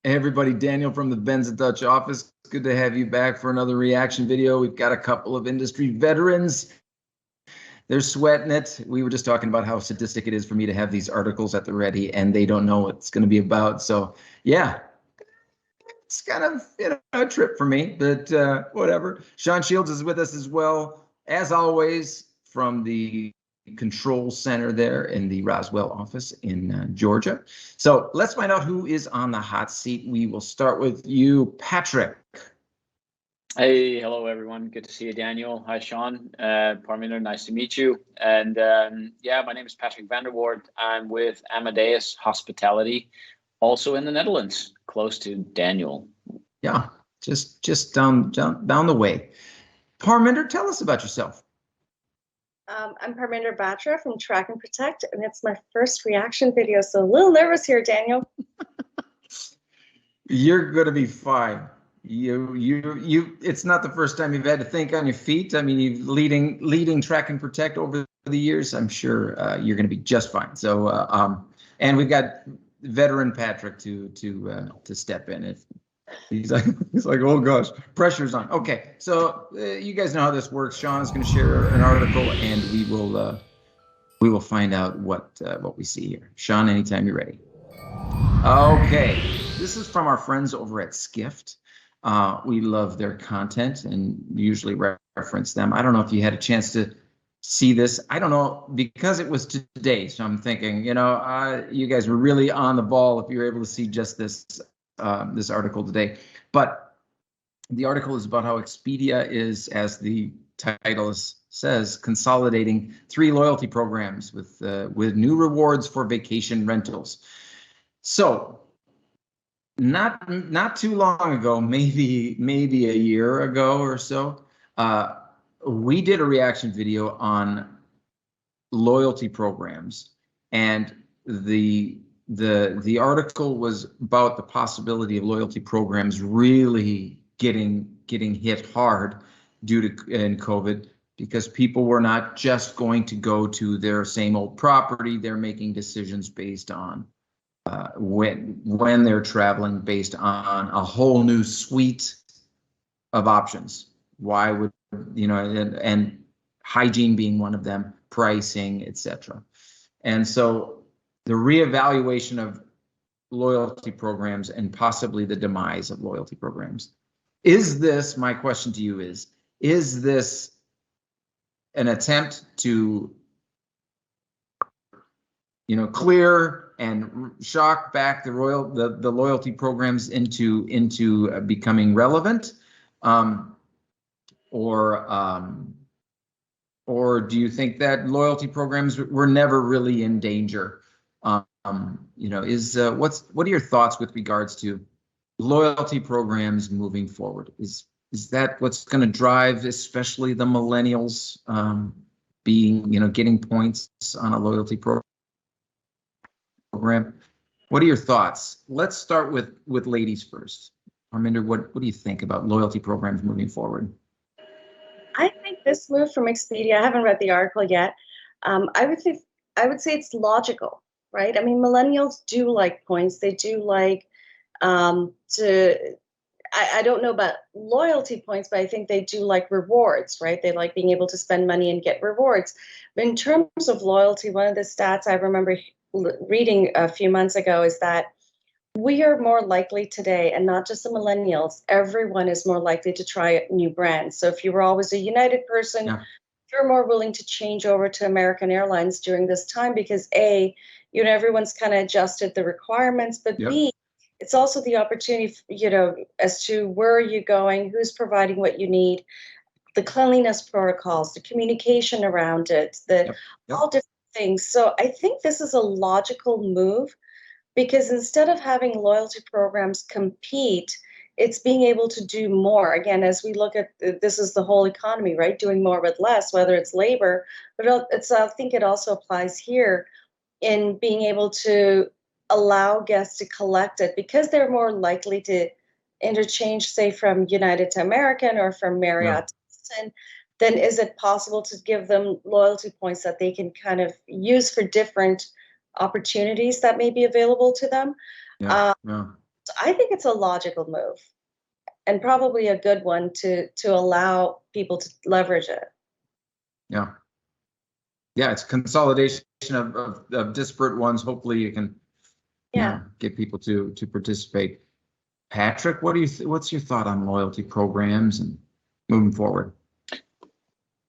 Hey everybody, Daniel from the Venza Dutch office. Good to have you back for another reaction video. We've got a couple of industry veterans. They're sweating it. We were just talking about how sadistic it is for me to have these articles at the ready and they don't know what it's going to be about. So yeah, it's kind of a trip for me, but whatever. Sean Shields is with us as well, as always, from the control center there in the Roswell office in Georgia. So let's find out who is on the hot seat. We will start with you, Patrick. Hey, hello everyone. Good to see you, Daniel. Hi, Sean. Parminder, nice to meet you. And yeah, my name is Patrick van der Wardt. I'm with Amadeus Hospitality, also in the Netherlands, close to Daniel. Yeah, just down the way. Parminder, tell us about yourself. I'm Parminder Batra from TraknProtect, and it's my first reaction video, so a little nervous here, Daniel. You're gonna be fine. It's not the first time you've had to think on your feet. I mean, you've leading TraknProtect over the years. I'm sure you're gonna be just fine. So, and we've got veteran Patrick to step in if he's like, oh gosh, pressure's on. Okay, so you guys know how this works. Sean is going to share an article, and we will find out what we see here. Sean, anytime you're ready. Okay, this is from our friends over at Skift. We love their content and usually reference them. I don't know if you had a chance to see this. I don't know, because it was today, so I'm thinking, you guys were really on the ball if you were able to see just this article today. But the article is about how Expedia is, as the title says, consolidating 3 loyalty programs with new rewards for vacation rentals. So not too long ago, maybe a year ago or so, we did a reaction video on loyalty programs, and the article was about the possibility of loyalty programs really getting hit hard due to COVID, because people were not just going to go to their same old property. They're making decisions based on when they're traveling, based on a whole new suite of options. Why would and hygiene being one of them, pricing, etc. And so the reevaluation of loyalty programs and possibly the demise of loyalty programs. Is this, my question to you is this an attempt to, clear and shock back the loyalty programs into becoming relevant, or do you think that loyalty programs were never really in danger? What are your thoughts with regards to loyalty programs moving forward? Is that what's going to drive, especially the millennials, getting points on a loyalty program? What are your thoughts? Let's start with ladies first. Parminder, what do you think about loyalty programs moving forward? I think this move from Expedia, I haven't read the article yet. I would say it's logical, right? I mean, millennials do like points. They do like I don't know about loyalty points, but I think they do like rewards, right? They like being able to spend money and get rewards. But in terms of loyalty, one of the stats I remember reading a few months ago is that we are more likely today, and not just the millennials, everyone is more likely to try new brands. So if you were always a United person, yeah, you're more willing to change over to American Airlines during this time because A, everyone's kind of adjusted the requirements, but yep, B, it's also the opportunity, as to where are you going, who's providing what you need, the cleanliness protocols, the communication around it, all different things. So I think this is a logical move, because instead of having loyalty programs compete, it's being able to do more. Again, as we look at, this is the whole economy, right? Doing more with less, whether it's labor, but I think it also applies here in being able to allow guests to collect it, because they're more likely to interchange, say, from United to American or from Marriott to Hilton. Then is it possible to give them loyalty points that they can kind of use for different opportunities that may be available to them? So I think it's a logical move, and probably a good one to allow people to leverage it. Yeah. Yeah, it's consolidation of disparate ones. Hopefully you can get people to participate. Patrick, what's your thought on loyalty programs and moving forward?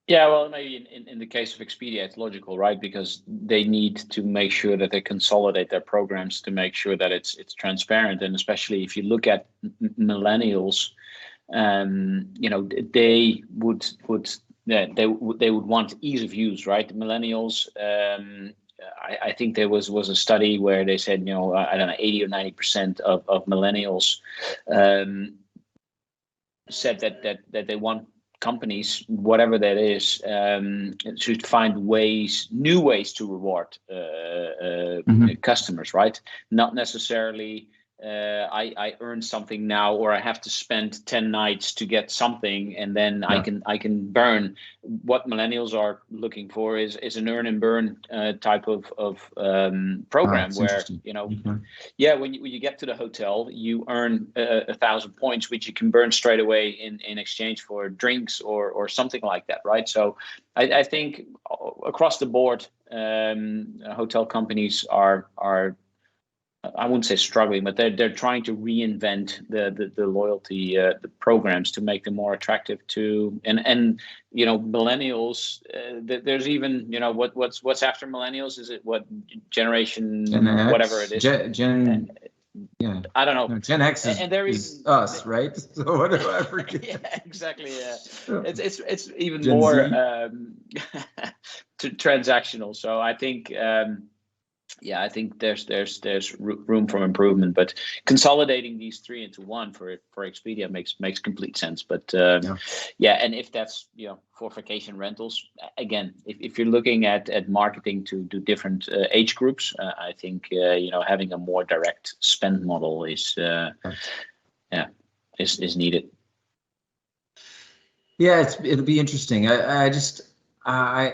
Yeah, well, maybe in the case of Expedia, it's logical, right? Because they need to make sure that they consolidate their programs to make sure that it's transparent. And especially if you look at millennials, you know, they would want ease of use, right? Millennials, I think there was a study where they said, you know, I don't know, 80 or 90% of millennials said that they want companies, whatever that is, should find new ways to reward customers, right? Not necessarily I earn something now, or I have to spend 10 nights to get something, and then I can burn. What millennials are looking for is an earn and burn type of program where, you know, when you get to the hotel, you earn 1,000 points, which you can burn straight away in exchange for drinks or something like that, right? So I think across the board, hotel companies are I wouldn't say struggling, but they're trying to reinvent the loyalty the programs to make them more attractive to and you know, millennials. There's even, you know, what's after millennials? Is it what generation Gen X, whatever it is? Yeah, I don't know. No, Gen X is, and there is us, right? So whatever I forget. Yeah, exactly. Yeah, it's even Gen more transactional. So I think. I think there's room for improvement, but consolidating these three into one for Expedia makes complete sense. But and if that's, you know, for vacation rentals, again, if you're looking at marketing to do different age groups, I think you know, having a more direct spend model is needed. Yeah, it'll be interesting. I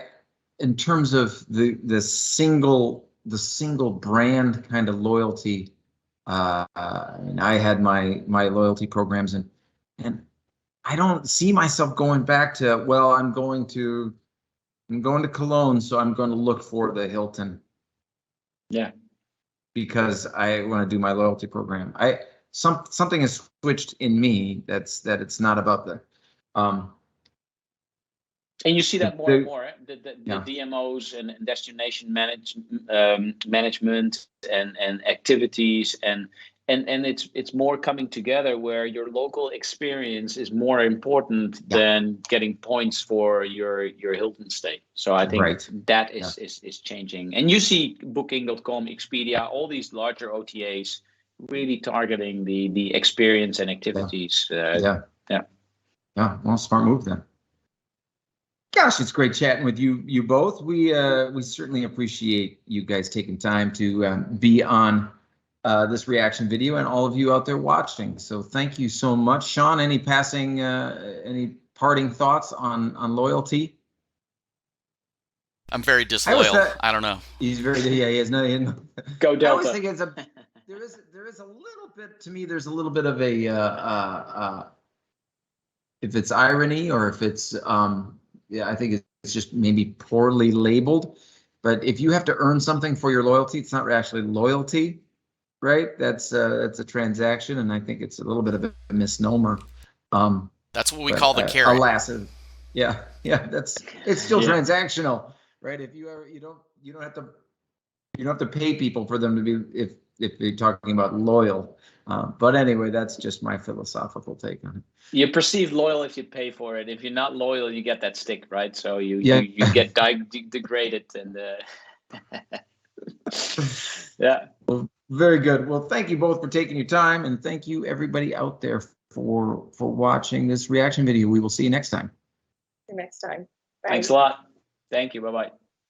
in terms of the single brand kind of loyalty, and I had my loyalty programs, and I don't see myself going back to, well, I'm going to Cologne, so I'm going to look for the Hilton. Yeah. Because I want to do my loyalty program. Something has switched in me that it's not about the and you see that more and more, the DMOs and destination management and activities and it's more coming together where your local experience is more important than getting points for your Hilton stay. So I think that is changing. And you see Booking.com, Expedia, all these larger OTAs really targeting the experience and activities. Well, smart move then. Gosh, it's great chatting with you both. We certainly appreciate you guys taking time to be on this reaction video, and all of you out there watching. So thank you so much. Sean, any parting thoughts on loyalty? I'm very disloyal. I don't know. He's very, he is no. Go Delta. I always think there is a little bit, to me, there's a little bit of a if it's irony or if it's I think it's just maybe poorly labeled. But if you have to earn something for your loyalty, it's not actually loyalty, right? That's a transaction, and I think it's a little bit of a misnomer. That's what we call the carrot. Alas, it's still transactional, right? If you don't have to pay people for them to be, if you're talking about loyal. But anyway, that's just my philosophical take on it. You perceive loyal if you pay for it. If you're not loyal, you get that stick, right? So you get degraded and Well, very good. Well, thank you both for taking your time, and thank you everybody out there for watching this reaction video. We will see you next time. See you next time. Bye. Thanks a lot. Thank you. Bye-bye.